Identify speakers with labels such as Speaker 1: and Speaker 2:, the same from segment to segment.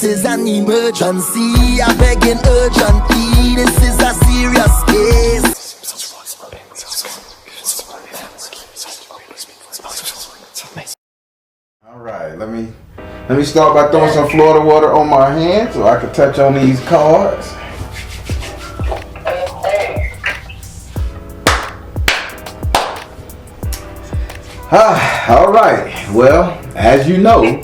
Speaker 1: is an emergency. I begging urgently. This is a serious case.
Speaker 2: All right, let me start by throwing some Florida water on my hand so I can touch on these cards. All right. Well, as you know,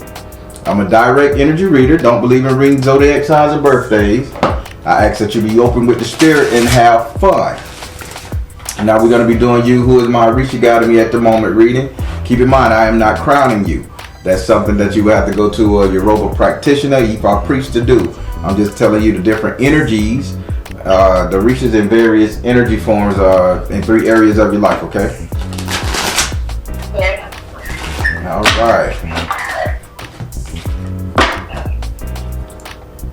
Speaker 2: I'm a direct energy reader. Don't believe in reading zodiac signs or birthdays. I ask that you be open with the spirit and have fun. Now we're going to be doing you, who is my Orisha guide me at the moment reading. Keep in mind, I am not crowning you. That's something that you have to go to a Yoruba practitioner, Ifa priest, to do. I'm just telling you the different energies, the Orishas in various energy forms in 3 areas of your life, okay? All right.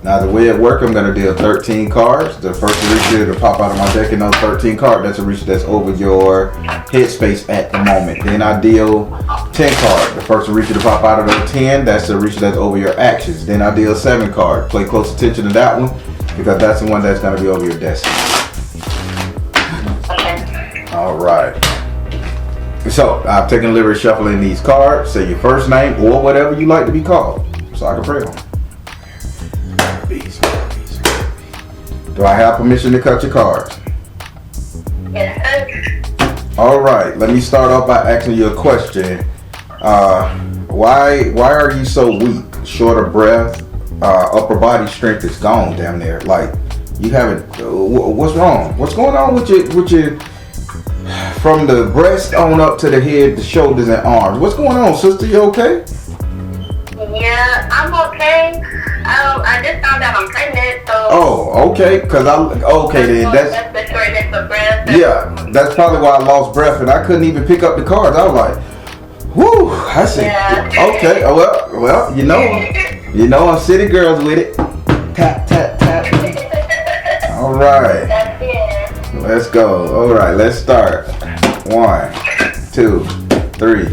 Speaker 2: Now the way it works, I'm going to deal 13 cards. The first Orisha to pop out of my deck in those 13 cards, that's Orisha that's over your headspace at the moment. Then I deal 10 cards. The first Orisha to pop out of those 10, that's the Orisha that's over your actions. Then I deal 7 cards. Pay close attention to that one because that's the one that's going to be over your destiny. All right. So I'm taking liberty shuffling these cards. Say your first name or whatever you like to be called, so I can pray on. Do I have permission to cut your cards?
Speaker 3: Yes.
Speaker 2: All right. Let me start off by asking you a question. Why are you so weak? Short of breath, upper body strength is gone down there. Like you haven't. What's wrong? What's going on with your? From the breast on up to the head, the shoulders and arms. What's going on, sister? You okay?
Speaker 3: Yeah, I'm okay. I just found out I'm pregnant, so.
Speaker 2: Oh, okay. Then that's
Speaker 3: the shortness of breath.
Speaker 2: Yeah, that's probably why I lost breath and I couldn't even pick up the cards. I was like, whoo, I see. Yeah. Okay, well, you know I'm city girls with it. Tap, tap, tap. All right.
Speaker 3: That's it.
Speaker 2: Let's go. All right, let's start. 1, 2, 3,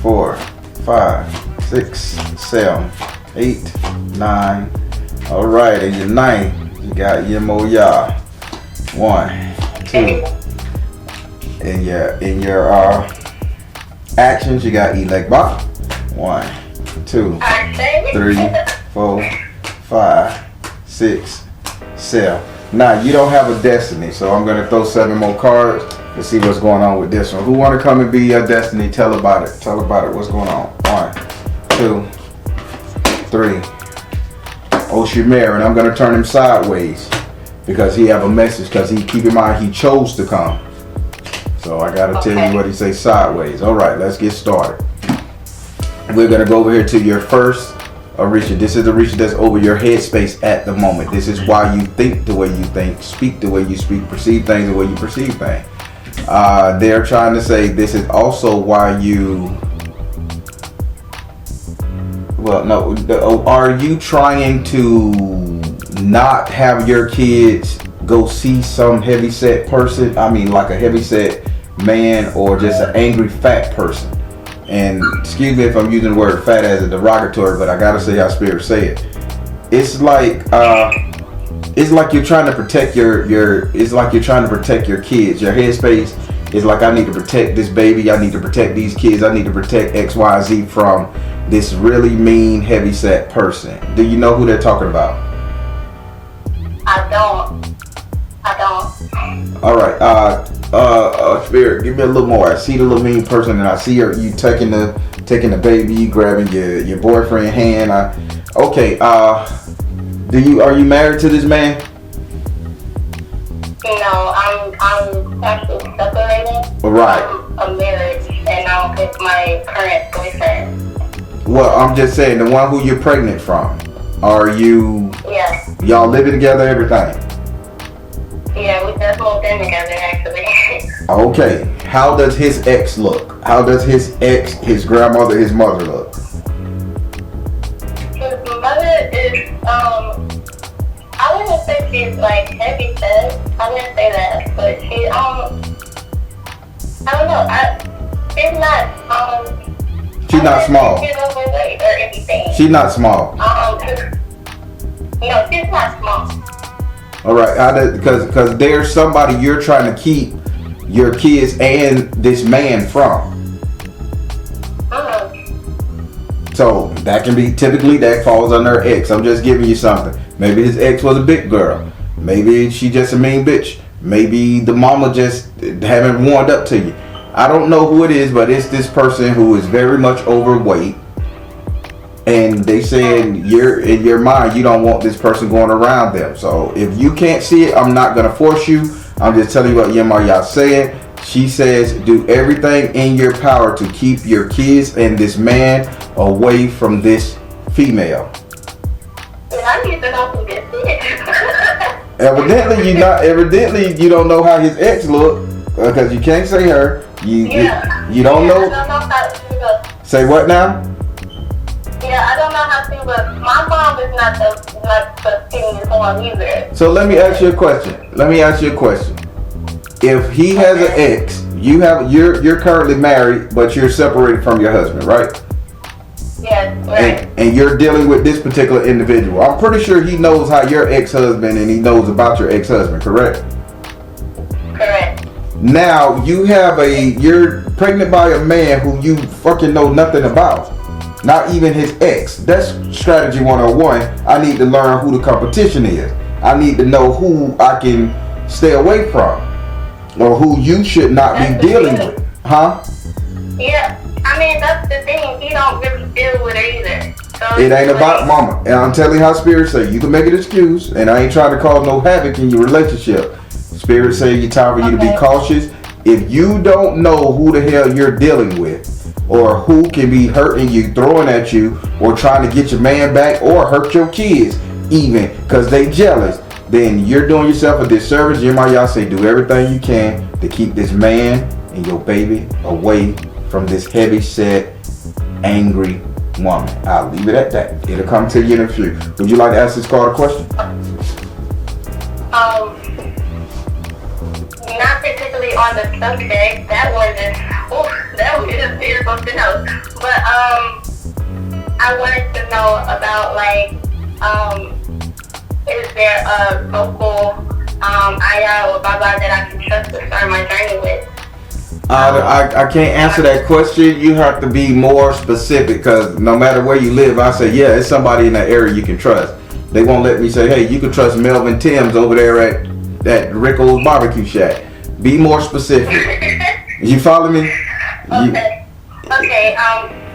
Speaker 2: 4, 5, 6, 7, 8, 9. All right, and your 9, you got Yemoya. 1, 2. In your actions, you got Elegba. 1, 2, 3, 4, 5, 6, 7. Now you don't have a destiny, so I'm gonna throw 7 more cards to see what's going on with this one. Who want to come and be your destiny? Tell about it. Tell about it. What's going on? 1, 2, 3. Oshimera, and I'm gonna turn him sideways because he have a message. Because keep in mind he chose to come. So I gotta tell you what he say sideways. All right, let's get started. We're gonna go over here to your first Orisha. This is the Orisha that's over your headspace at the moment. This is why you think the way you think, speak the way you speak, perceive things the way you perceive things. They're trying to say this is also why you. Well, no. Are you trying to not have your kids go see some heavyset person? I mean, like a heavyset man or just an angry fat person? And excuse me if I'm using the word fat as a derogatory, but I gotta say how spirits say it. It's like you're trying to protect it's like you're trying to protect your kids. Your headspace is like, I need to protect this baby, I need to protect these kids, I need to protect XYZ from this really mean heavyset person. Do you know who they're talking about?
Speaker 3: I don't.
Speaker 2: All right, Spirit, give me a little more. I see the little mean person, and I see you taking the baby, grabbing your boyfriend hand. Okay. Are you married to this man?
Speaker 3: No, I'm actually separated.
Speaker 2: Right.
Speaker 3: I'm a marriage, and I'm with my current boyfriend.
Speaker 2: Well, I'm just saying, the one who you're pregnant from. Are you?
Speaker 3: Yeah.
Speaker 2: Y'all living together, everything?
Speaker 3: Yeah, we just moved in together, actually.
Speaker 2: Okay. How does his ex look? How does his ex, his grandmother, his mother look?
Speaker 3: His mother is, I wouldn't say she's like heavy set. I wouldn't say that, but she, I don't know. She's not,
Speaker 2: she's not small.
Speaker 3: She's overweight or anything.
Speaker 2: She's not small.
Speaker 3: No, she's not small.
Speaker 2: All right, because there's somebody you're trying to keep your kids and this man from. So that can be, typically that falls under her ex. I'm just giving you something. Maybe his ex was a big girl. Maybe she just a mean bitch. Maybe the mama just haven't warmed up to you. I don't know who it is, but it's this person who is very much overweight. And they said in your mind you don't want this person going around them. So if you can't see it, I'm not gonna force you. I'm just telling you what Yemaya said. She says do everything in your power to keep your kids and this man away from this female.
Speaker 3: I need to know who this is.
Speaker 2: Evidently you don't know how his ex look, because you can't say her. You don't know.
Speaker 3: I don't know how she looks.
Speaker 2: Say what now?
Speaker 3: Yeah, I don't know how she looks. My mom is not the female one either.
Speaker 2: So let me ask you a question. If he has an ex, you're currently married, but you're separated from your husband, right?
Speaker 3: Yes, right.
Speaker 2: And you're dealing with this particular individual. I'm pretty sure he knows how your ex-husband and he knows about your ex-husband, correct?
Speaker 3: Correct.
Speaker 2: Now you're pregnant by a man who you fucking know nothing about. Not even his ex. That's strategy 101. I need to learn who the competition is. I need to know who I can stay away from, or who you should not be dealing with. Huh?
Speaker 3: Yeah. I mean, that's the thing. He don't really deal with her either. So
Speaker 2: it ain't about mama. And I'm telling you how Spirit say. You can make an excuse, and I ain't trying to cause no havoc in your relationship. Spirit say it's time for you to be cautious. If you don't know who the hell you're dealing with, or who can be hurting you, throwing at you, or trying to get your man back, or hurt your kids even because they jealous, then you're doing yourself a disservice. Y'all say do everything you can to keep this man and your baby away from this heavy set, angry woman. I'll leave it at that. It'll come to you in a few. Would you like to ask this card a question?
Speaker 3: Not particularly on the subject. That one is something else. But I wanted to know about is there a local ayah or baba that I can trust to start my journey with?
Speaker 2: I can't answer that question. You have to be more specific, because no matter where you live, I say, yeah, it's somebody in that area you can trust. They won't let me say, hey, you can trust Melvin Timms over there at Rico's Barbecue Shack. Be more specific. You follow me?
Speaker 3: Okay.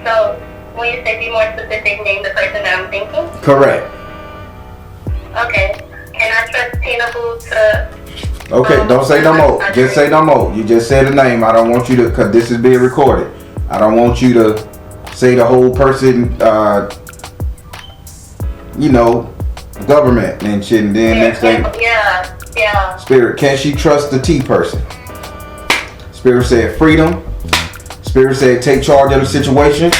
Speaker 3: So when you say be more specific, name the person that I'm thinking?
Speaker 2: Correct.
Speaker 3: Okay. Can I trust Tina Boo to...
Speaker 2: Okay, don't say no more. Just say no more. You just said the name. I don't want you to, because this is being recorded. I don't want you to say the whole person, government and shit, and then next thing.
Speaker 3: Yeah.
Speaker 2: Spirit, can she trust the T person? Spirit said freedom. Spirit said take charge of the situation.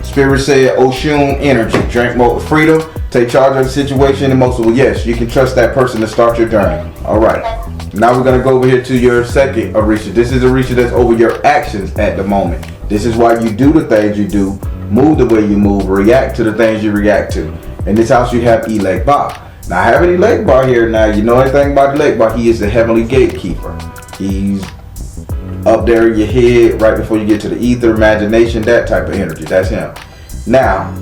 Speaker 2: Spirit said Oshun energy. Drink more freedom. Take charge of the situation. And most of all, yes, you can trust that person to start your journey. All right. Now we're going to go over here to your second Orisha. This is Orisha that's over your actions at the moment. This is why you do the things you do, move the way you move, react to the things you react to. In this house you have Elegba. Now I have an Elegba here. Now you know anything about Elegba, he is the heavenly gatekeeper. He's up there in your head right before you get to the ether, imagination, that type of energy. That's him. Now,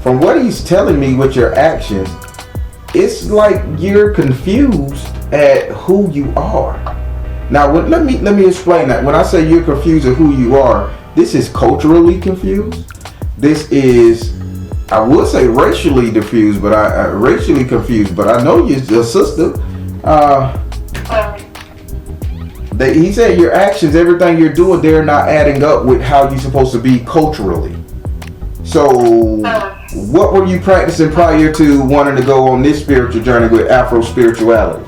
Speaker 2: from what he's telling me with your actions, it's like you're confused at who you are. Now, let me explain that. When I say you're confused at who you are, this is culturally confused. This is, I would say racially confused, but racially confused. But I know you're a sister. He said your actions, everything you're doing, they're not adding up with how you're supposed to be culturally. So, what were you practicing prior to wanting to go on this spiritual journey with Afro spirituality?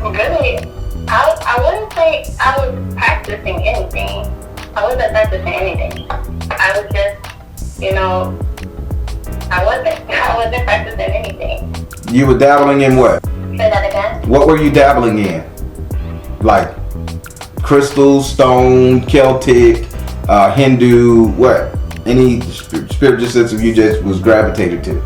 Speaker 3: Really, I wouldn't say I was practicing anything. I wasn't practicing anything. I was just, I wasn't practicing anything.
Speaker 2: You were dabbling in what?
Speaker 3: Say that again?
Speaker 2: What were you dabbling in? Like crystals, stone, Celtic, Hindu, what? Any spiritual system you just was gravitated to.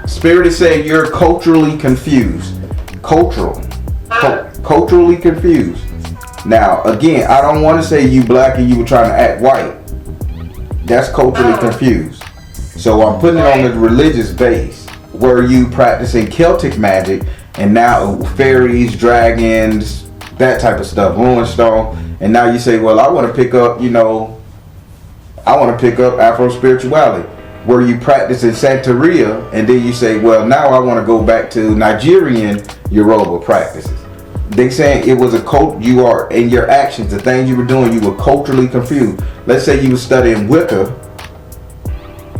Speaker 2: Spirit is saying you're culturally confused. Culturally confused. Now, again, I don't want to say you black and you were trying to act white. That's culturally confused. So I'm putting it on the religious base. Were you practicing Celtic magic and now fairies, dragons, that type of stuff, ruin stone, and now you say, well, I want to pick up, Afro spirituality. Were you practicing Santeria, and then you say, well, now I want to go back to Nigerian Yoruba practices. They saying it was a cult. You are in your actions, the things you were doing, you were culturally confused. Let's say you were studying Wicca,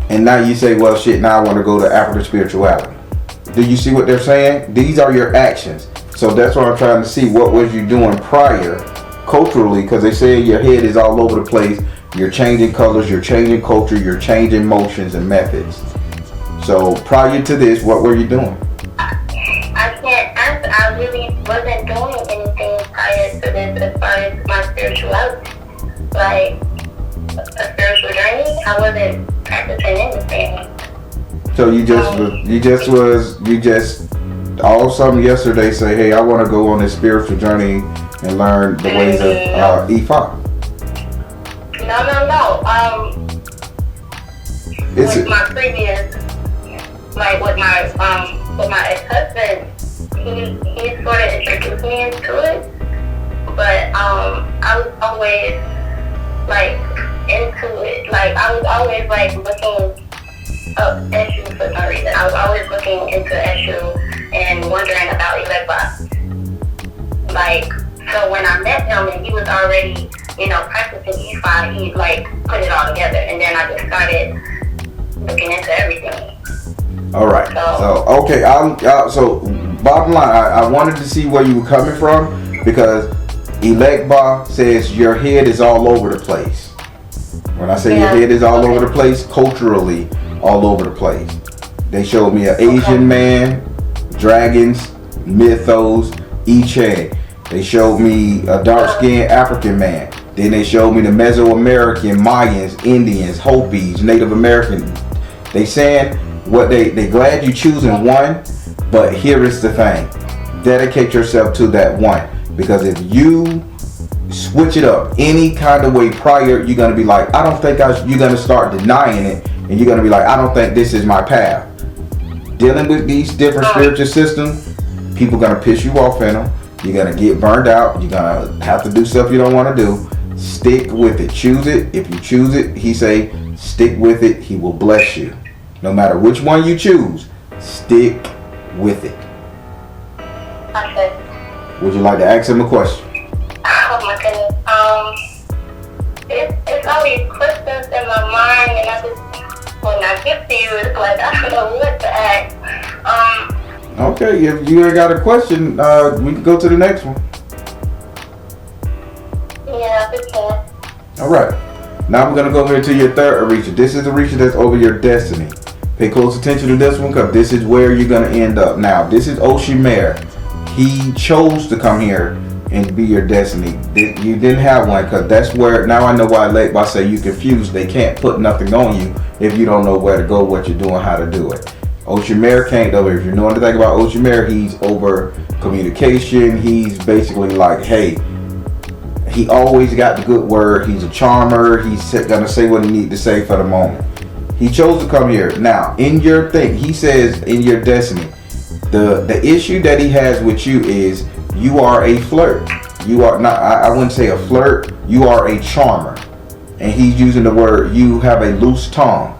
Speaker 2: and now you say, well, shit, now I want to go to African spirituality. Do you see what they're saying? These are your actions. So that's what I'm trying to see. What was you doing prior, culturally? Because they say your head is all over the place. You're changing colors, you're changing culture, you're changing motions and methods. So prior to this, what were you doing?
Speaker 3: I can't answer. I really wasn't doing anything prior to this as far as my spirituality. Like a spiritual journey, I wasn't practicing anything.
Speaker 2: So you just all of a sudden yesterday say, hey, I want to go on this spiritual journey and learn the ways of Ifa.
Speaker 3: No. With my previous, like with my ex-husband, he sort of introduced me into it, but I was always like into it. Like I was always like looking up S.O.L for some reason. I was always looking into S.O.L and wondering about Elegba. Like, so when I met him and he was already, practicing Ifa, he like put it all together, and then I just started looking into everything.
Speaker 2: All right. So okay. So bottom line, I wanted to see where you were coming from, because Elegba says your head is all over the place. When I say your head is all over the place, culturally all over the place. They showed me an Asian man, dragons, mythos, I Ching. They showed me a dark-skinned African man. Then they showed me the Mesoamerican, Mayans, Indians, Hopis, Native American. They saying what they glad you choosing one, but here is the thing. Dedicate yourself to that one. Because if you switch it up any kind of way prior, you're going to be like, I don't think you're going to start denying it, and you're going to be like, I don't think this is my path. Dealing with these different spiritual systems, people are going to piss you off in them. You're going to get burned out. You're going to have to do stuff you don't want to do. Stick with it. Choose it. If you choose it, he say, stick with it. He will bless you. No matter which one you choose, stick with it.
Speaker 3: Okay.
Speaker 2: Would you like to ask him a question?
Speaker 3: Oh my goodness. It's always questions in my mind, and when I get to you, it's like I don't know what to ask.
Speaker 2: Okay, if you ain't got a question, we can go to the next one.
Speaker 3: Yeah, we can.
Speaker 2: All right. Now I'm gonna go over to your third Orisha. This is the Orisha that's over your destiny. Pay close attention to this one, because this is where you're gonna end up. Now, this is S.O.L. He chose to come here and be your destiny. You didn't have one, because that's where, now I know why I say you confused. They can't put nothing on you if you don't know where to go, what you're doing, how to do it. S.O.L can't over. If you know anything about S.O.L, he's over communication. He's basically like, hey, he always got the good word. He's a charmer. He's gonna say what he needs to say for the moment. He chose to come here. Now, in your thing, he says in your destiny, the issue that he has with you is you are a flirt. You are not, I wouldn't say a flirt, you are a charmer. And he's using the word, you have a loose tongue.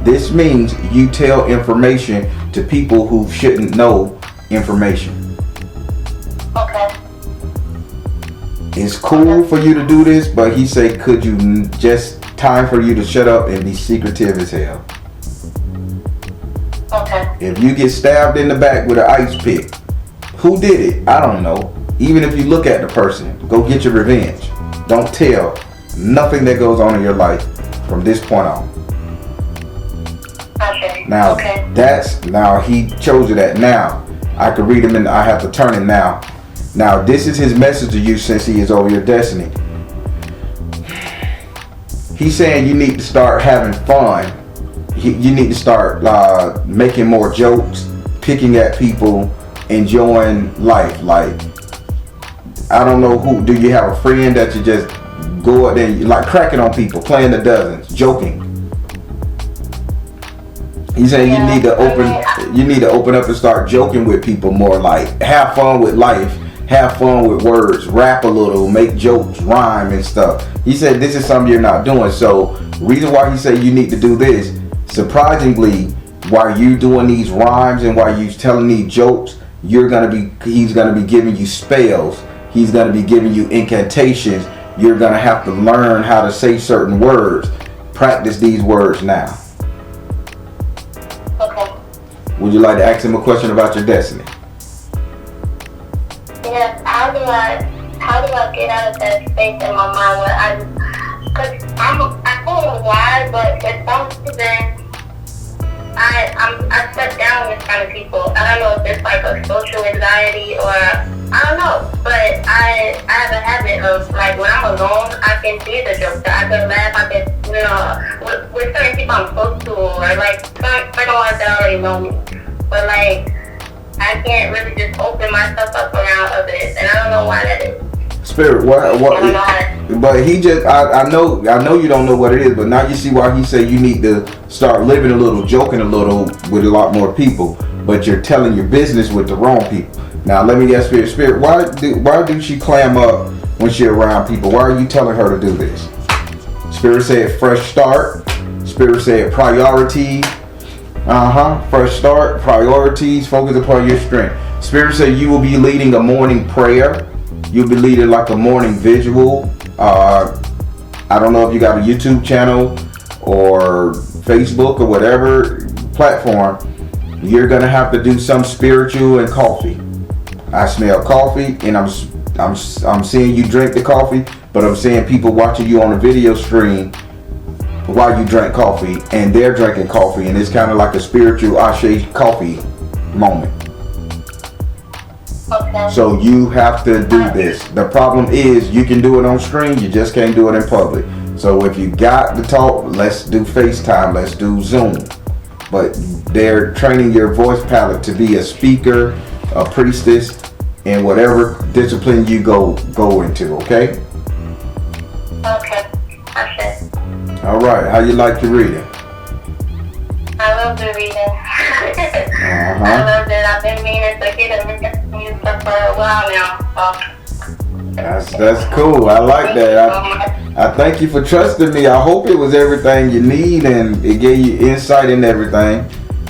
Speaker 2: This means you tell information to people who shouldn't know information.
Speaker 3: Okay.
Speaker 2: It's cool for you to do this, but he said, could you just time for you to shut up and be secretive as hell.
Speaker 3: Okay.
Speaker 2: If you get stabbed in the back with an ice pick, who did it? I don't know. Even if you look at the person, go get your revenge. Don't tell nothing that goes on in your life from this point on.
Speaker 3: Okay.
Speaker 2: Now, now he chose that. Now, I could read him and I have to turn him now. Now, this is his message to you since he is over your destiny. He's saying you need to start having fun. You need to start making more jokes, picking at people, enjoying life. Like, I don't know who. Do you have a friend that you just go out there and like cracking on people, playing the dozens, joking? He's saying you need to open up and start joking with people more. Like, have fun with life, have fun with words, rap a little, make jokes, rhyme and stuff. He said this is something you're not doing. So reason why he said you need to do this, surprisingly, while you doing these rhymes and while you telling these jokes, he's gonna be giving you spells. He's gonna be giving you incantations. You're gonna have to learn how to say certain words. Practice these words now.
Speaker 3: Okay.
Speaker 2: Would you like to ask him a question about your destiny?
Speaker 3: Yes. How do I get out of that space in my mind where I don't know why, but for some reason I shut down with kind of people. I don't know if it's like a social anxiety or I don't know, but I have a habit of like when I'm alone, I can see the jokes. I can laugh. I can with certain people I'm close to, or like certain ones that already know me. But like I can't really just open myself up around others, and I don't know why that is.
Speaker 2: Spirit, what? But he just, I know you don't know what it is, but now you see why he said you need to start living a little, joking a little with a lot more people, but you're telling your business with the wrong people. Now let me ask Spirit, why do she clam up when she's around people? Why are you telling her to do this? Spirit said fresh start. Spirit said priority. Fresh start, priorities, focus upon your strength. Spirit said you will be leading a morning prayer. You'll be leading like a morning visual. I don't know if you got a YouTube channel or Facebook or whatever platform. You're gonna have to do some spiritual and coffee. I smell coffee, and I'm seeing you drink the coffee, but I'm seeing people watching you on a video stream while you drink coffee, and they're drinking coffee, and it's kind of like a spiritual Ashe coffee moment.
Speaker 3: Okay.
Speaker 2: So you have to do this. The problem is you can do it on screen, you just can't do it in public. So if you got to talk, let's do FaceTime, let's do Zoom. But they're training your voice palette to be a speaker, a priestess, in whatever discipline you go into, okay?
Speaker 3: Okay. Ashe.
Speaker 2: All right, how you like your reading?
Speaker 3: I love the reading. I love it. I've been meaning to get a new stuff for a while now. So.
Speaker 2: That's cool. I like that. I thank you for trusting me. I hope it was everything you need and it gave you insight in everything.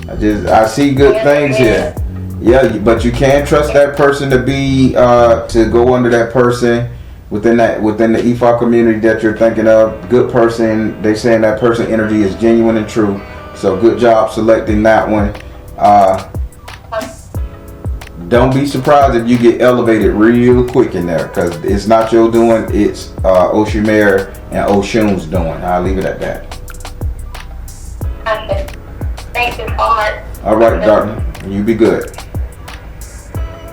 Speaker 2: I see good things here. Yeah, but you can't trust that person to be to go under that person within the EFA community that you're thinking of. Good person. They saying that person energy is genuine and true. So good job selecting that one. Don't be surprised if you get elevated real quick in there, because it's not your doing, it's Oshimare and Oshun's doing. I'll leave it at that.
Speaker 3: Okay. Thank you so much.
Speaker 2: All right, darling. You be good.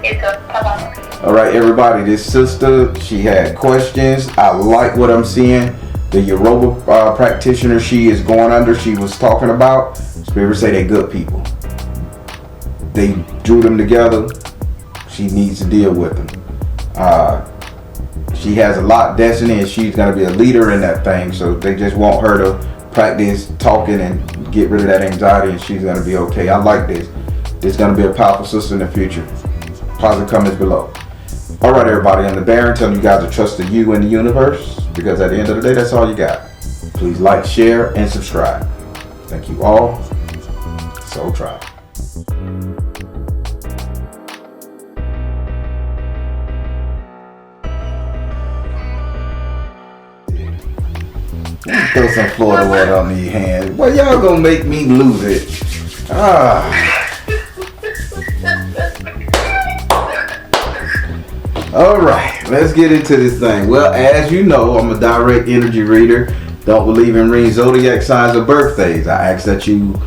Speaker 3: You too. Bye-bye.
Speaker 2: All right, everybody. This sister, she had questions. I like what I'm seeing. The Yoruba practitioner she is going under, she was talking about, Spirit say they good people. They drew them together. She needs to deal with them. She has a lot of destiny, and she's going to be a leader in that thing. So they just want her to practice talking and get rid of that anxiety, and she's going to be okay. I like this. This is going to be a powerful sister in the future. Positive comments below. All right, everybody. I'm the Baron telling you guys to trust in you and the universe, because at the end of the day, that's all you got. Please like, share, and subscribe. Thank you all. Soul Tribe. Throw some Florida water on these hands. Well, y'all gonna make me lose it. All right, let's get into this thing. Well, as you know, I'm a direct energy reader. Don't believe in reading zodiac signs or birthdays. I ask that you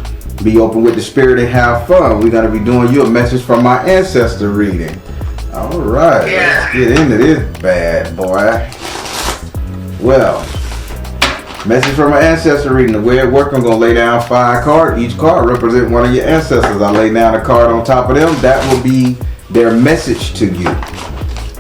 Speaker 2: be open with the spirit and have fun. We're gonna be doing you a message from my ancestor reading. All right, let's get into this bad boy. Well, Message from an ancestor reading. The way it works, I'm going to lay down 5 cards. Each card represents one of your ancestors. I lay down a card on top of them. That will be their message to you.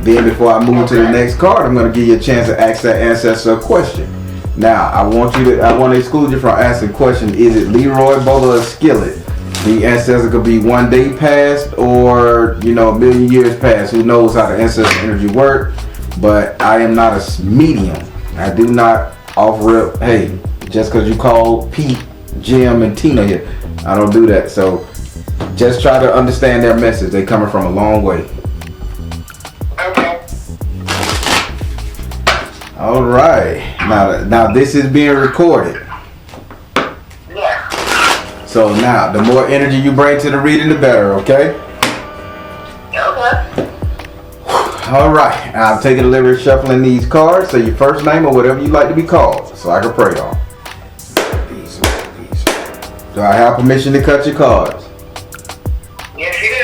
Speaker 2: Then before I move to the next card, I'm going to give you a chance to ask that ancestor a question. Now, I want to exclude you from asking questions. Is it Leroy, Bowler, or Skillet? The ancestor could be 1 day past or, a million years past. Who knows how the ancestor energy works? But I am not a medium. I do not offer up, hey, just because you call Pete, Jim, and Tina here. I don't do that. So just try to understand their message. They coming from a long way.
Speaker 3: Okay.
Speaker 2: All right. Now this is being recorded.
Speaker 3: Yeah.
Speaker 2: So now, the more energy you bring to the reading, the better, okay?
Speaker 3: Okay.
Speaker 2: All right. I'm taking a liberty shuffling these cards. Say your first name or whatever you like to be called, so I can pray on. These. Do I have permission to cut your cards?
Speaker 3: Yes, you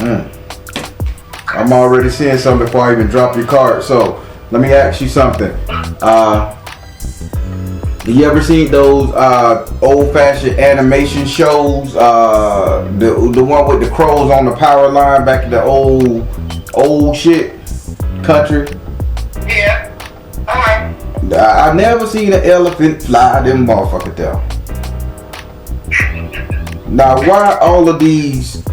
Speaker 3: do.
Speaker 2: I'm already seeing something before I even drop your card. So let me ask you something. You ever seen those old-fashioned animation shows? The one with the crows on the power line back in the old shit country?
Speaker 3: Yeah. Alright.
Speaker 2: I never seen an elephant fly them motherfuckers down. Now, why all of these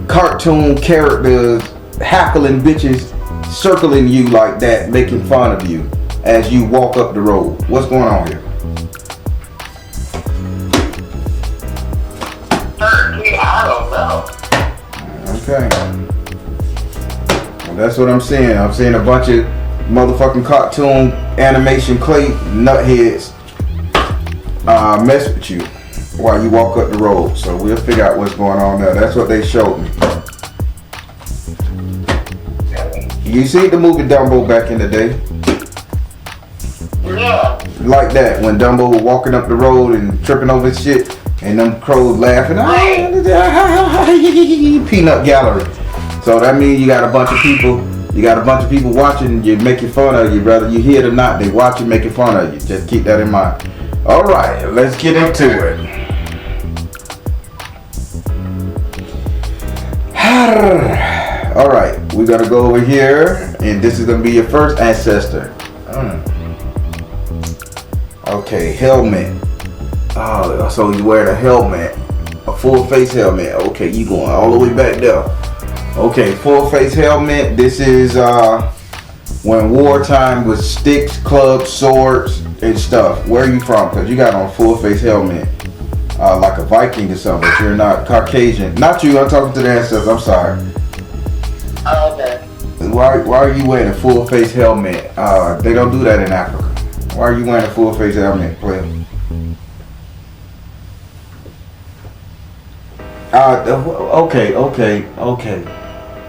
Speaker 2: cartoon characters, hackling bitches, circling you like that, making fun of you as you walk up the road? What's going on here?
Speaker 3: I don't know.
Speaker 2: Okay. Well, that's what I'm seeing. I'm seeing a bunch of motherfucking cartoon animation clay nutheads mess with you while you walk up the road. So we'll figure out what's going on there. That's what they showed me. You see the movie Dumbo back in the day?
Speaker 3: Yeah.
Speaker 2: Like that, when Dumbo was walking up the road and tripping over his shit. And them crows laughing, peanut gallery. So that means you got a bunch of people watching you, making fun of you, whether you hear it or not. They watching, making fun of you. Just keep that in mind. All right, let's get into it. All right, we're gonna go over here, and this is gonna be your first ancestor. Okay, helmet. Oh, so you wear a helmet, a full face helmet. Okay, you going all the way back there. Okay, full face helmet. This is when wartime was sticks, clubs, swords, and stuff. Where are you from? Because you got on full face helmet, like a Viking or something. But you're not Caucasian. Not you. I'm talking to the ancestors. I'm sorry.
Speaker 3: Oh, okay.
Speaker 2: Why are you wearing a full face helmet? They don't do that in Africa. Why are you wearing a full face helmet, player? Okay.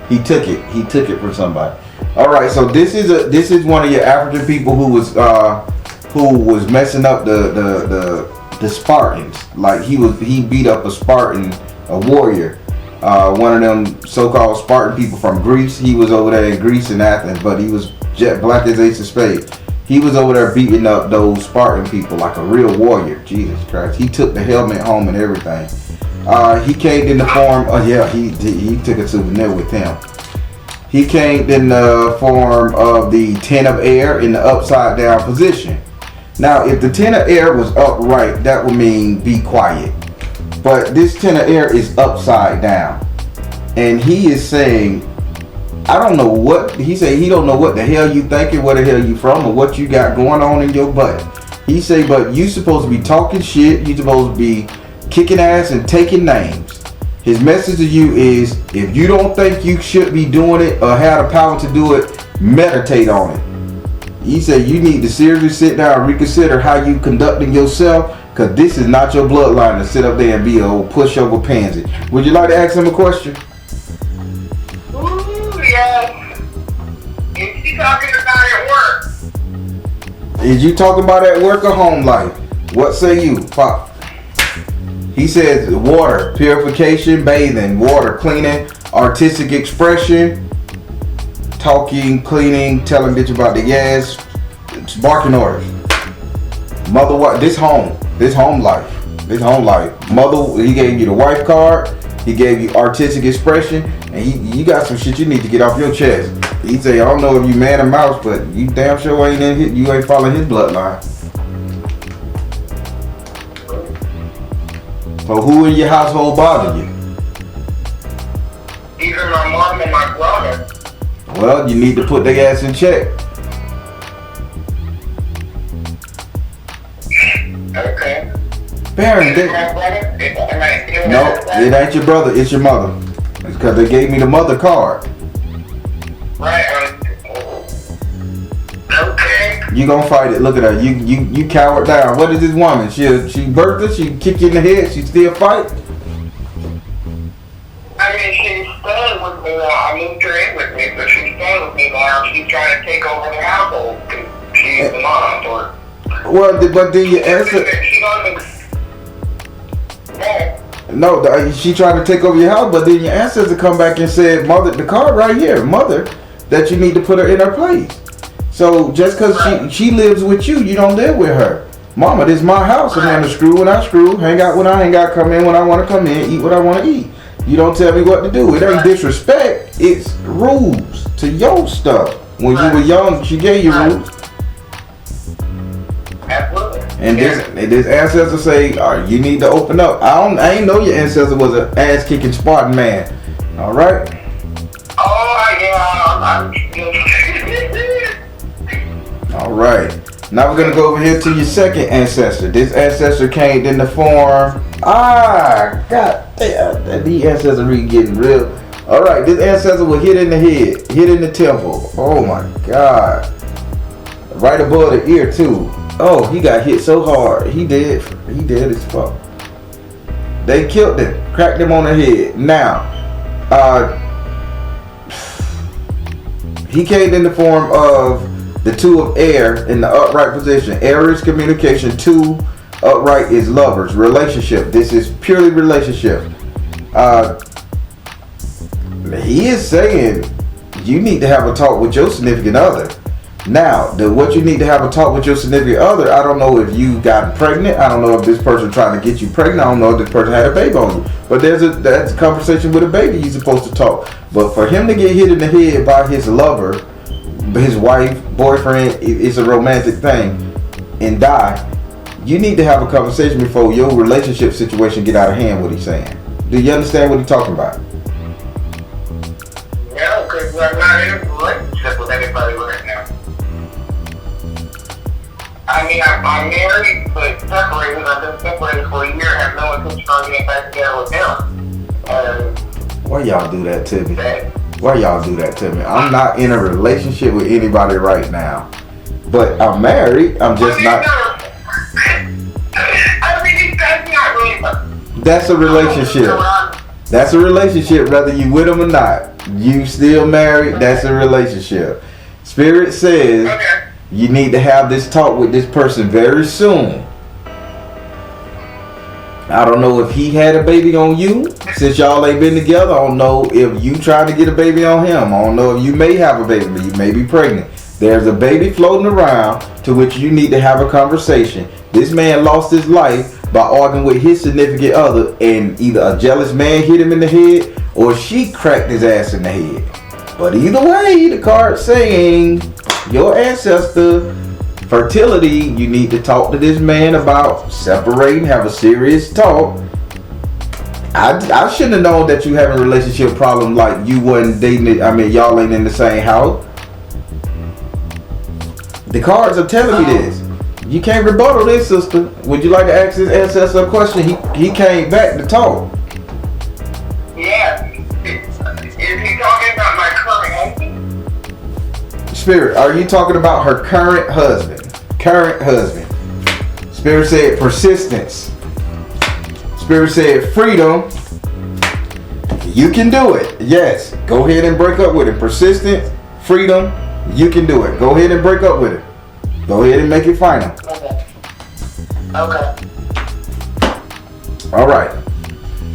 Speaker 2: He took it from somebody. All right, so this is one of your African people who was messing up the Spartans. Like he beat up a Spartan, a warrior, one of them so-called Spartan people from Greece. He was over there in Greece and Athens, but he was jet black as Ace of Spades. He was over there beating up those Spartan people like a real warrior. Jesus Christ, he took the helmet home and everything. He came in the form, he took a souvenir with him. He came in the form of the 10 of air in the upside down position. Now, if the 10 of air was upright, that would mean be quiet. But this 10 of air is upside down. And he is saying, I don't know what, he said he don't know what the hell you thinking, where the hell you from, or what you got going on in your butt. He say, but you supposed to be talking shit, you supposed to be kicking ass and taking names. His message to you is, if you don't think you should be doing it or have the power to do it, meditate on it. He said you need to seriously sit down and reconsider how you conducting yourself, because this is not your bloodline to sit up there and be a old pushover pansy. Would you like to ask him a question?
Speaker 3: Ooh, yeah. Is he talking about at work?
Speaker 2: Is you talking about at work or home life? What say you, Pop? He says water, purification, bathing, water, cleaning, artistic expression, talking, cleaning, telling bitch about the gas, barking orders. Mother, what? This home life. Mother, he gave you the wife card. He gave you artistic expression, and you got some shit you need to get off your chest. He say, I don't know if you man or mouse, but you damn sure ain't you ain't following his bloodline. So who in your household bother you?
Speaker 3: Either my mom or my brother.
Speaker 2: Well, you need to put their ass in check.
Speaker 3: Okay.
Speaker 2: Baron,
Speaker 3: My brother?
Speaker 2: no, it ain't your brother, it's your mother. It's because they gave me the mother card.
Speaker 3: Right. Okay.
Speaker 2: You gonna fight it. Look at her. You cowered down. What is this woman? She birthed her. She kick you in the head. She still fight.
Speaker 3: I mean, she's staying with me now. I moved her in with me, but she's staying with me now. She's trying to take over the household. She's the mom for it.
Speaker 2: Well, but then your answer. No, she trying to take over your house, but then your ancestor come back and said, "Mother, the card right here, mother, that you need to put her in her place." So just because she lives with you, you don't live with her. Mama, this is my house. I'm gonna screw when I screw, hang out when I hang out, come in when I want to come in, eat what I want to eat. You don't tell me what to do. It ain't disrespect. It's rules to your stuff. When you were young, she gave you rules.
Speaker 3: Absolutely.
Speaker 2: And this ancestor say, all right, you need to open up. I ain't know your ancestor was an ass kicking Spartan man. All right.
Speaker 3: Oh yeah,
Speaker 2: All right. Now we're gonna go over here to your second ancestor. This ancestor came in the form. God damn, these ancestors really getting real. All right, this ancestor was hit in the head, hit in the temple. Oh my God. Right above the ear too. Oh, he got hit so hard. He dead as fuck. They killed him, cracked him on the head. Now, he came in the form of the two of air in the upright position. Air is communication. Two, upright is lovers, relationship. This is purely relationship. He is saying you need to have a talk with your significant other. Now, what you need to have a talk with your significant other, I don't know if you got pregnant. I don't know if this person trying to get you pregnant. I don't know if this person had a baby on you. But that's a conversation with a baby you're supposed to talk. But for him to get hit in the head by his lover, his wife, boyfriend, it's a romantic thing, and die, you need to have a conversation before your relationship situation get out of hand, what he's saying. Do you understand what he's talking about?
Speaker 3: No, because I'm not in a relationship with anybody right now. I mean, I'm married, but separated. I've been separated for a year. I have no intention on getting back together with him.
Speaker 2: Why y'all do that to me? Why y'all do that to me? I'm not in a relationship with anybody right now. But I'm married. I'm just not.
Speaker 3: I mean, that's not really.
Speaker 2: That's a relationship. That's a relationship, whether you with them or not. You still married, that's a relationship. Spirit says you need to have this talk with this person very soon. I don't know if he had a baby on you since y'all ain't been together. I don't know if you trying to get a baby on him. I don't know if you may have a baby, but you may be pregnant. There's a baby floating around to which you need to have a conversation. This man lost his life by arguing with his significant other, and either a jealous man hit him in the head or she cracked his ass in the head. But either way, the card's saying your ancestor, fertility, you need to talk to this man about separating, have a serious talk. I shouldn't have known that you having a relationship problem like you wasn't dating. I mean, y'all ain't in the same house. The cards are telling me this. You can't rebuttal this, sister. Would you like to ask this ancestor a question? He came back to talk.
Speaker 3: Yeah. Is he talking about my current husband?
Speaker 2: Spirit, are you talking about her current husband? Current husband. Spirit said persistence. Spirit said freedom. You can do it. Yes. Go ahead and break up with him. Persistence, freedom. You can do it. Go ahead and break up with him. Go ahead and make it final.
Speaker 3: Okay.
Speaker 2: All right.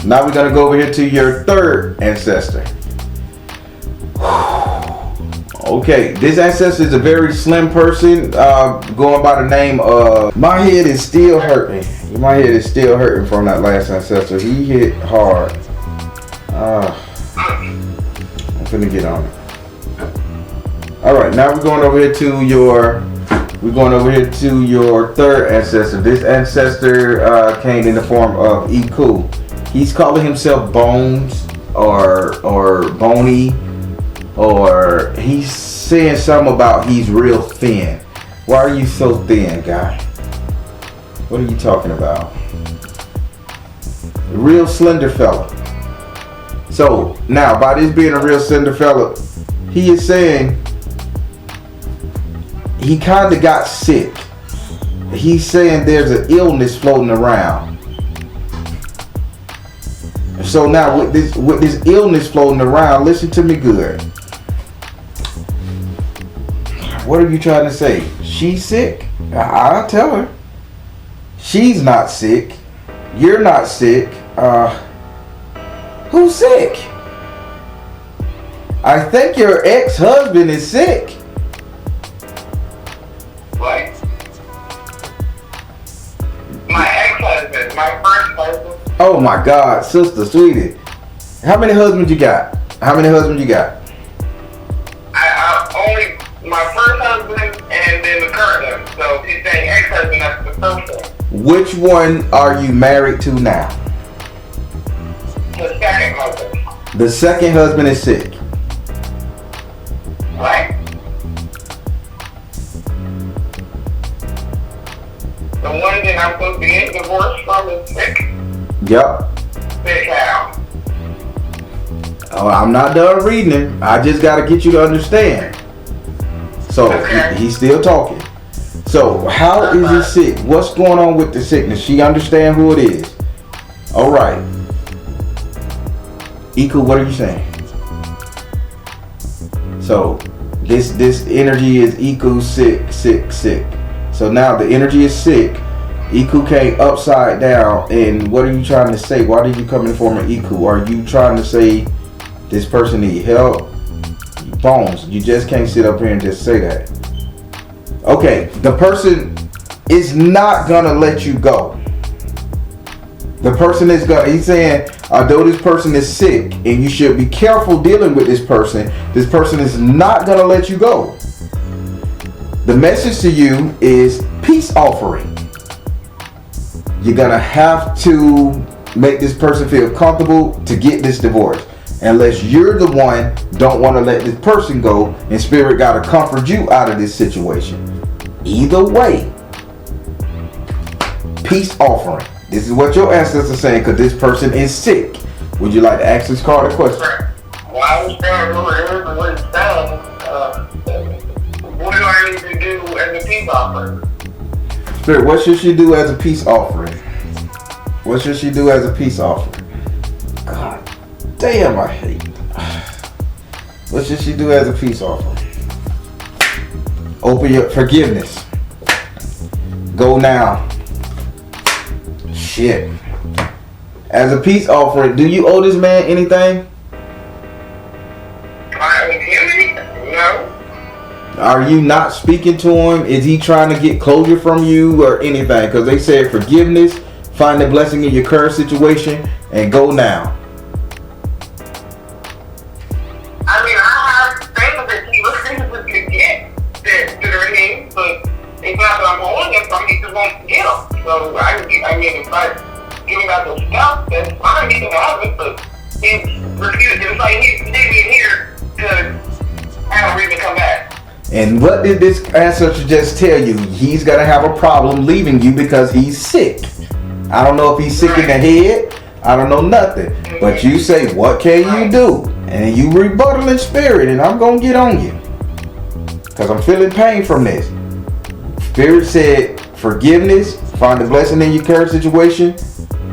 Speaker 2: Now we're going to go over here to your third ancestor. Okay, this ancestor is a very slim person, going by the name of. My head is still hurting. My head is still hurting from that last ancestor. He hit hard. I'm finna get on it. All right, now we're going over here to your. We're going over here to your third ancestor. This ancestor came in the form of Iku. He's calling himself Bones or Bony. Or he's saying something about he's real thin. Why are you so thin, guy? What are you talking about? Real slender fella. So now, by this being a real slender fella, he is saying he kind of got sick. He's saying there's an illness floating around. So now with this illness floating around, listen to me good. What are you trying to say? She's sick? I'll tell her. She's not sick. You're not sick. Who's sick? I think your ex-husband is sick.
Speaker 3: What? My ex-husband, my first husband.
Speaker 2: Oh my God, sister, sweetie. How many husbands you got? How many husbands you got?
Speaker 3: I only my first husband and then the current one. So she's saying ex-husband, that's the first one.
Speaker 2: Which one are you married to now?
Speaker 3: The second husband.
Speaker 2: The second husband is sick.
Speaker 3: Right? The one that I'm supposed to be getting divorced from is sick.
Speaker 2: Yep.
Speaker 3: Sick how?
Speaker 2: Oh, I'm not done reading it. I just got to get you to understand. So
Speaker 3: Okay.
Speaker 2: he's still talking. So how is he sick? What's going on with the sickness? She understand who it is. All right. Iku, what are you saying? So this energy is Iku sick. So now the energy is sick. Iku came upside down, and what are you trying to say? Why did you come in the form of Iku? Are you trying to say this person need help? Bones, you just can't sit up here and just say that. Okay, the person is not gonna let you go. The person is gonna, he's saying, although this person is sick and you should be careful dealing with this person is not gonna let you go. The message to you is peace offering. You're gonna have to make this person feel comfortable to get this divorce. Unless you're the one don't want to let this person go, and spirit got to comfort you out of this situation. Either way, peace offering. This is what your ancestors are saying, because this person is sick. Would you like to ask this card a question?
Speaker 3: Well, I understand who it is and what it's saying. What do I need to do as a peace offering?
Speaker 2: Spirit, what should she do as a peace offering? What should she do as a peace offering? God damn, I hate it. What should she do as a peace offering? Open your forgiveness. Go now. Shit. As a peace offering, do you owe this man anything?
Speaker 3: No.
Speaker 2: Are you not speaking to him? Is he trying to get closure from you or anything? Because they said forgiveness, find the blessing in your current situation, and go now.
Speaker 3: I mean, I have things that he was to get that are his, but it's not that I'm holding him from, he just wants to get them. So, I mean, if I give him out the stuff, that's fine, he can have it, but he's refused. It's like he's leaving here to have a reason to come back.
Speaker 2: And what did this ancestor just tell you? He's going to have a problem leaving you because he's sick. I don't know if he's sick in the head. I don't know nothing. But you say, what can you do? And you rebuttal in spirit, and I'm going to get on you. Because I'm feeling pain from this. Spirit said, forgiveness, find the blessing in your current situation,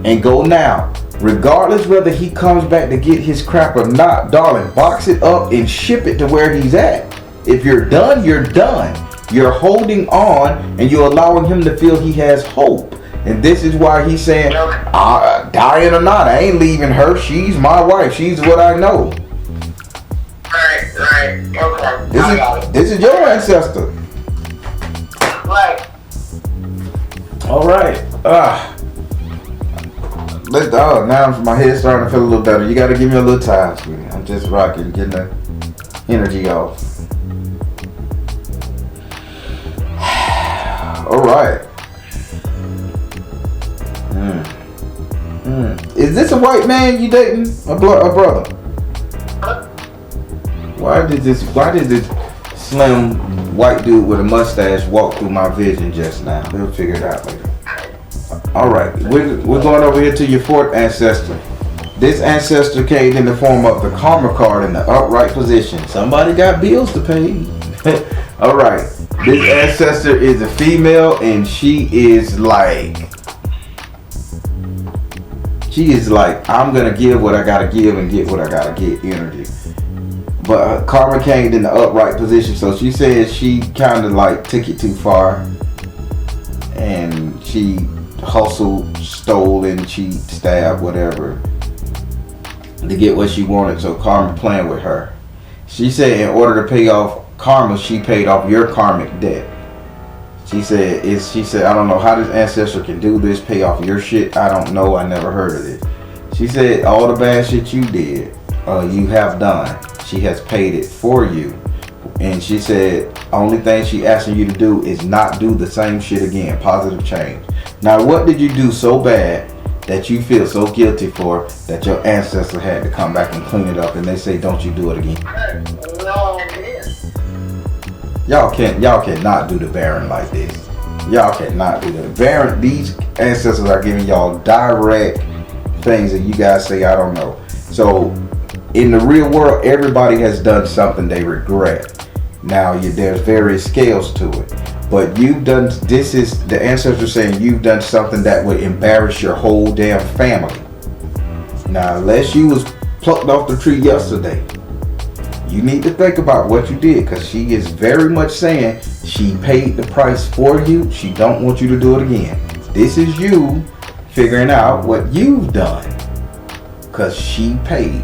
Speaker 2: and go now. Regardless whether he comes back to get his crap or not, darling, box it up and ship it to where he's at. If you're done, you're done. You're holding on, and you're allowing him to feel he has hope. And this is why he's saying, dying or not, I ain't leaving her. She's my wife. She's what I know.
Speaker 3: Right. Right. Okay. I got it.
Speaker 2: This is your ancestor.
Speaker 3: Right.
Speaker 2: All right. Now my head's starting to feel a little better. You got to give me a little time, sweetie. I'm just rocking, getting the energy off. All right. Is this a white man you dating? A brother? Why did this slim white dude with a mustache walk through my vision just now? We'll figure it out later. All right, we're going over here to your fourth ancestor. This ancestor came in the form of the karma card in the upright position. Somebody got bills to pay. All right, this ancestor is a female, and she is like, I'm gonna give what I gotta give and get what I gotta get energy. But karma came in the upright position, so she said she kind of like took it too far, and she hustled, stole, and cheat, stabbed, whatever, to get what she wanted. So karma playing with her. She said in order to pay off karma, she paid off your karmic debt. She said I don't know how this ancestor can do this, pay off your shit. I don't know. I never heard of it. She said all the bad shit you did, you have done, she has paid it for you. And she said only thing she asking you to do is not do the same shit again. Positive change. Now, what did you do so bad that you feel so guilty for that your ancestor had to come back and clean it up, and they say don't you do it again? Y'all cannot do the Baron like this. Y'all cannot do the Baron. These ancestors are giving y'all direct things that you guys say I don't know. So in the real world, everybody has done something they regret. Now there's various scales to it, but you've done. This is the ancestor saying you've done something that would embarrass your whole damn family. Now, unless you was plucked off the tree yesterday, you need to think about what you did, because she is very much saying she paid the price for you. She don't want you to do it again. This is you figuring out what you've done, because she paid.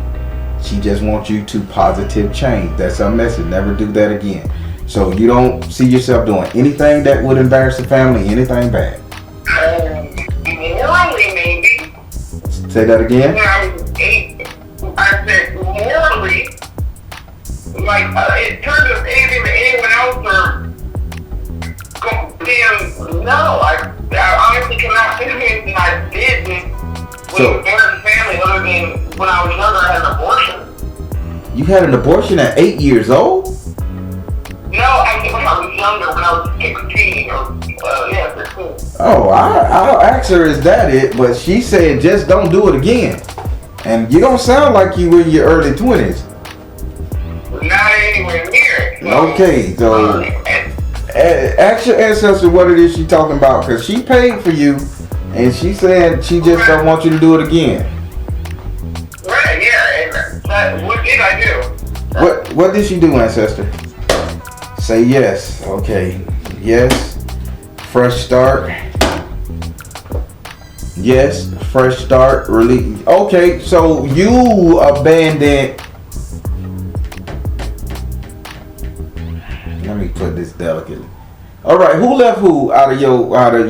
Speaker 2: She just wants you to positive change. That's her message. Never do that again. So you don't see yourself doing anything that would embarrass the family, anything bad.
Speaker 3: Morally, maybe.
Speaker 2: Say that again.
Speaker 3: I said morally. Like, in terms of anything that anyone else or condemn, no, I honestly cannot think of anything I did with a very family other than when I was younger I had an abortion.
Speaker 2: You had an abortion at 8 years old?
Speaker 3: No, I think when I was younger, when I was 16 or 15.
Speaker 2: Oh, I'll ask her, is that it? But she said just don't do it again. And you don't sound like you were in your early 20s.
Speaker 3: Not anywhere near it.
Speaker 2: Okay, so ask your ancestor what it is she's talking about, because she paid for you, and she said she just don't want you to do it again.
Speaker 3: Right, yeah, and what did I do?
Speaker 2: What did she do, ancestor? Say yes. Okay, yes. Fresh start. Yes, fresh start. Release. Okay, so you abandoned. Let me put this delicately. All right, who left who out of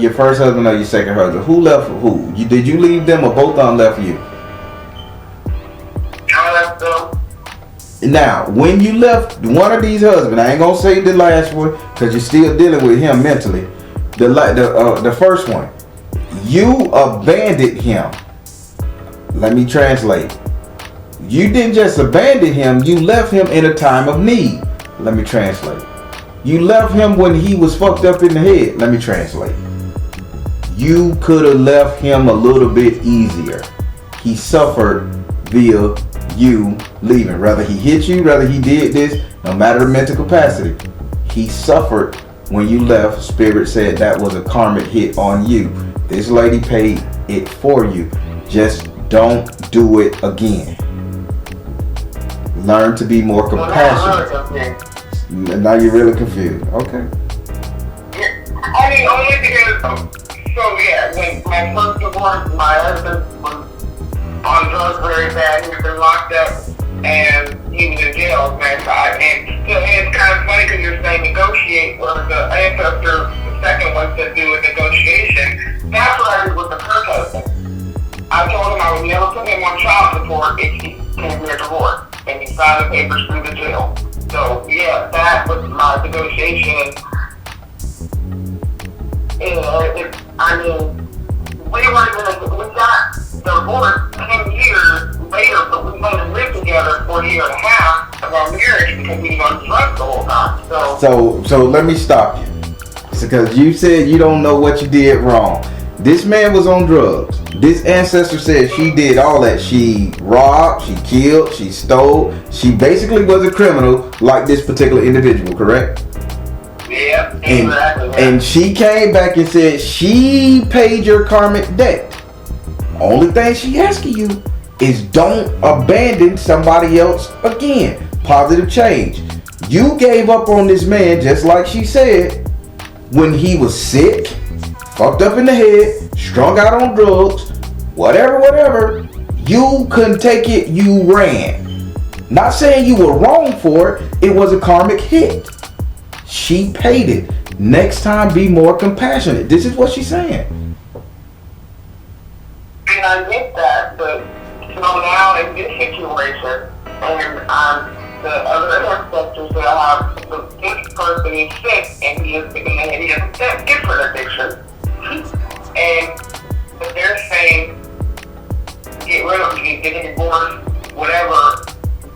Speaker 2: your first husband or your second husband? Who left who? Did you leave them, or both of them left you?
Speaker 3: I left them.
Speaker 2: Now, when you left one of these husbands, I ain't gonna say the last one because you're still dealing with him mentally. The first one, you abandoned him. Let me translate. You didn't just abandon him; you left him in a time of need. Let me translate. You left him when he was fucked up in the head. Let me translate. You could have left him a little bit easier. He suffered via you leaving. Rather he hit you, rather he did this, no matter the mental capacity. He suffered when you left. Spirit said that was a karmic hit on you. This lady paid it for you. Just don't do it again. Learn to be more compassionate. Now you're really confused. Okay.
Speaker 3: I mean, only because, when my first divorce, my husband was on drugs very bad. He'd been locked up, and he was in jail, man. And it's kind of funny because you're saying negotiate, or the ancestor, the second one said do a negotiation. That's what I did with the first husband. I told him I would never put him on child support if he came to a divorce, and he signed the papers through the jail. So yeah, that was my negotiation. I mean, we got divorced 10 years later, but we only lived together for a year and a half of our marriage because we were on drugs the whole time.
Speaker 2: So let me stop you. It's because you said you don't know what you did wrong. This man was on drugs. This ancestor said she did all that. She robbed, she killed, she stole. She basically was a criminal like this particular individual, correct?
Speaker 3: Yeah, exactly.
Speaker 2: And she came back and said she paid your karmic debt. Only thing she asking you is don't abandon somebody else again. Positive change. You gave up on this man just like she said when he was sick, fucked up in the head, strung out on drugs, whatever. You couldn't take it, you ran. Not saying you were wrong for it, it was a karmic hit. She paid it. Next time, be more compassionate. This is what she's saying.
Speaker 3: And I get that, but so now in this situation, and the other ancestors that I have, this person is sick, and he has a different addiction, but they're saying, get rid of it, get a divorce, whatever,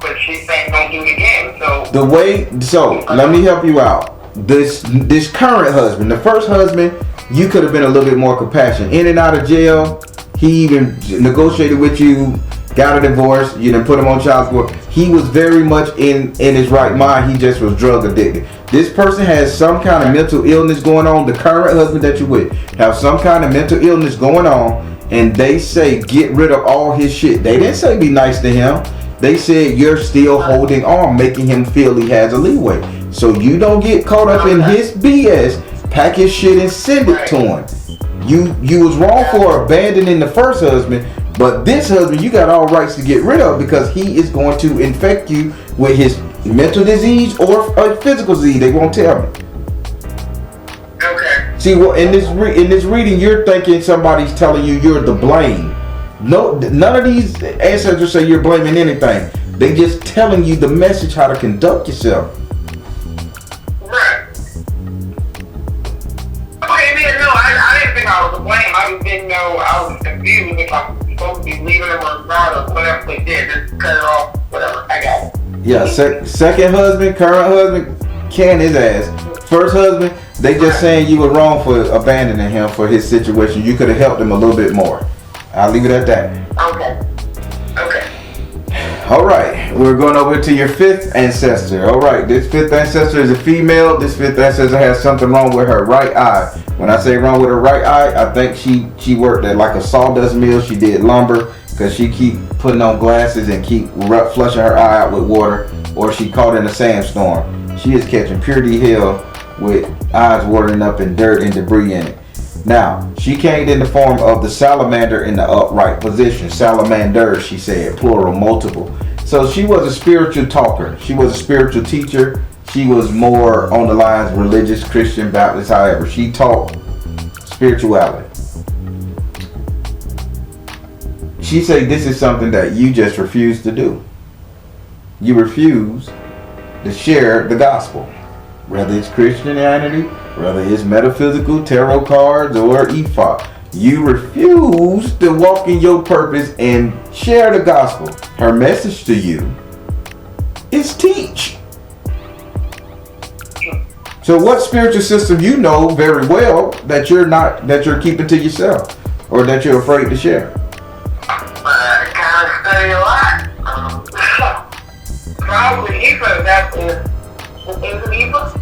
Speaker 3: but she's saying don't do it again. So
Speaker 2: let me help you out. This current husband, the first husband, you could have been a little bit more compassionate. In and out of jail, he even negotiated with you, got a divorce, you didn't put him on child support. He was very much in his right mind. He just was drug addicted. This person has some kind of mental illness going on. The current husband that you with have some kind of mental illness going on, and they say get rid of all his shit. They didn't say be nice to him. They said you're still holding on, making him feel he has a leeway. So you don't get caught up in his BS, pack his shit and send it to him. You was wrong for abandoning the first husband, but this husband you got all rights to get rid of because he is going to infect you with his mental disease or a physical disease. They won't tell me.
Speaker 3: Okay.
Speaker 2: See, well, in this reading, you're thinking somebody's telling you you're the blame. No, none of these ancestors say you're blaming anything. They just telling you the message how to conduct yourself.
Speaker 3: Right. Okay, then no, I didn't think I was to blame. I just didn't know. I was confused if I'm supposed to be leaving them or not or whatever they did. Just cut it off, whatever. I got it.
Speaker 2: Yeah, second husband, current husband, can his ass. First husband, they just saying you were wrong for abandoning him for his situation. You could have helped him a little bit more. I'll leave it at that.
Speaker 3: Okay.
Speaker 2: All right, we're going over to your fifth ancestor. All right, this fifth ancestor is a female. This fifth ancestor has something wrong with her right eye. When I say wrong with her right eye, I think she worked at like a sawdust mill. She did lumber because she keep putting on glasses and keep flushing her eye out with water, or she caught in a sandstorm. She is catching purity hell with eyes watering up and dirt and debris in it. Now, she came in the form of the salamander in the upright position. Salamanders, she said, plural, multiple. So she was a spiritual talker. She was a spiritual teacher. She was more on the lines religious, Christian, Baptist, however. She taught spirituality. She said this is something that you just refuse to do. You refuse to share the gospel. Whether it's Christianity, whether it's metaphysical, tarot cards, or Ifa. You refuse to walk in your purpose and share the gospel. Her message to you is teach. So what spiritual system you know very well that you're keeping to yourself or that you're afraid to share?
Speaker 3: I kind of study a lot. Probably Ifa, that's it. Is it Ifa?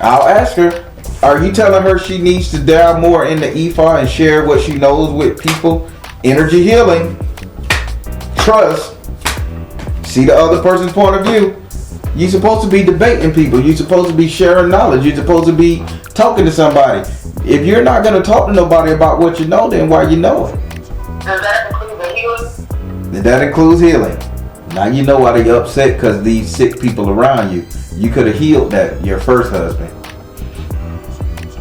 Speaker 2: I'll ask her. Are you telling her she needs to dive more into Ifa and share what she knows with people? Energy healing. Trust. See the other person's point of view. You're supposed to be debating people. You're supposed to be sharing knowledge. You're supposed to be talking to somebody. If you're not going to talk to nobody about what you know, then why you know it?
Speaker 3: Does that include the healing?
Speaker 2: That includes healing. Now you know why they upset, because these sick people around you. You could have healed that, your first husband.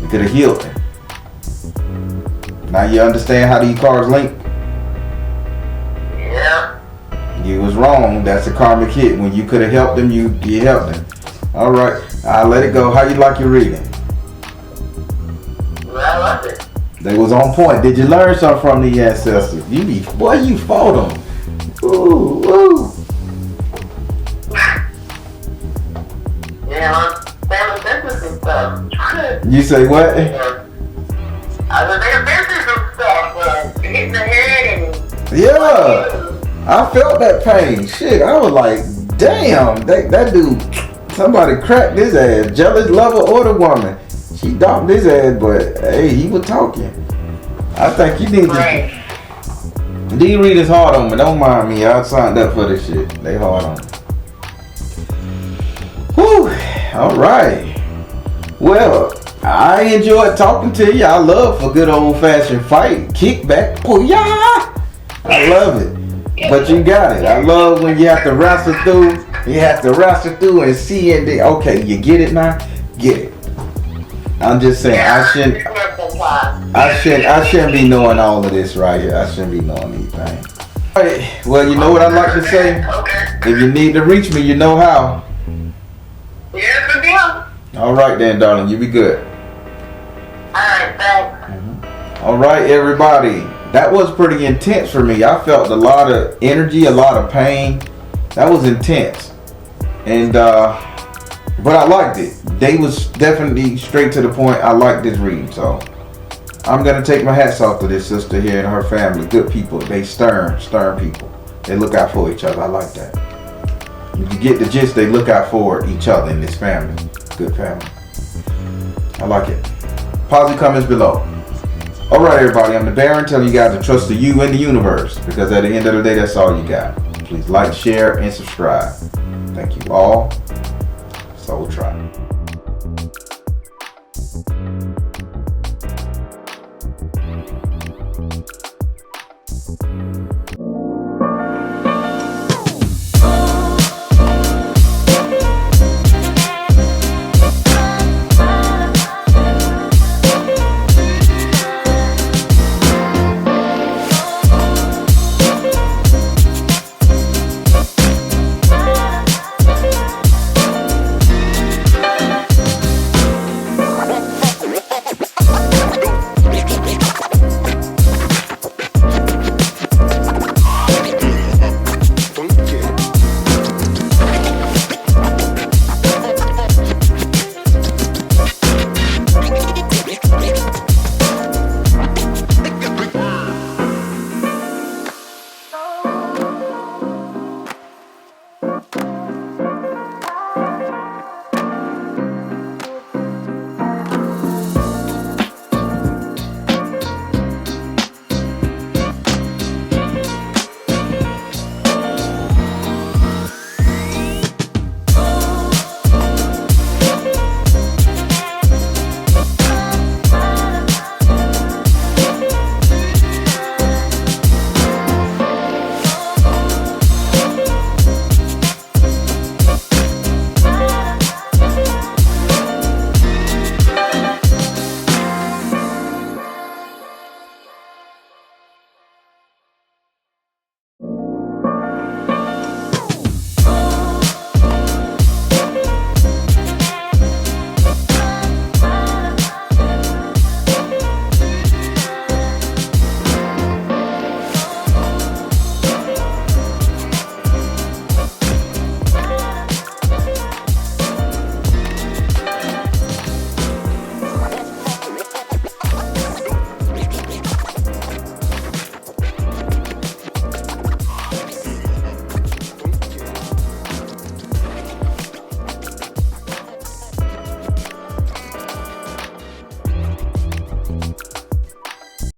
Speaker 2: You could have healed him. Now you understand how these cards link?
Speaker 3: Yeah.
Speaker 2: You was wrong. That's a karmic hit. When you could have helped them, you helped them. All right, I'll let it go. How you like your reading?
Speaker 3: Well, I love it.
Speaker 2: They was on point. Did you learn something from the ancestors? You fought them. Ooh, ooh.
Speaker 3: Yeah, my family business and stuff.
Speaker 2: You say what?
Speaker 3: I was in business and stuff, hitting the head and...
Speaker 2: Yeah, I felt that pain. Shit, I was like, damn, that dude, somebody cracked his ass. Jealous lover or the woman. She docked his ass, but hey, he was talking. I think you need to...
Speaker 3: Right.
Speaker 2: These readers hard on me. Don't mind me. I signed up for this shit. They hard on me. Whew. All right. Well, I enjoyed talking to you. I love a good old-fashioned fight. Kickback. Booyah! I love it. But you got it. I love when you have to wrestle through. You have to wrestle through and see it. Okay, you get it now? Get it. I'm just saying, I shouldn't be knowing all of this right here. I shouldn't be knowing anything. All right. Well, you know what I like to say?
Speaker 3: Okay.
Speaker 2: If you need to reach me, you know how.
Speaker 3: Yeah, good deal.
Speaker 2: All right then, darling. You be good.
Speaker 3: Alright, thanks.
Speaker 2: All right, everybody. That was pretty intense for me. I felt a lot of energy, a lot of pain. That was intense. And, but I liked it. They was definitely straight to the point. I liked this reading. So I'm going to take my hats off to this sister here and her family. Good people. They stern people. They look out for each other. I like that. If you get the gist, they look out for each other in this family. Good family. I like it. Positive comments below. All right, everybody. I'm the Baron telling you guys to trust the you and the universe, because at the end of the day, that's all you got. Please like, share, and subscribe. Thank you all. S.O.L Tribe.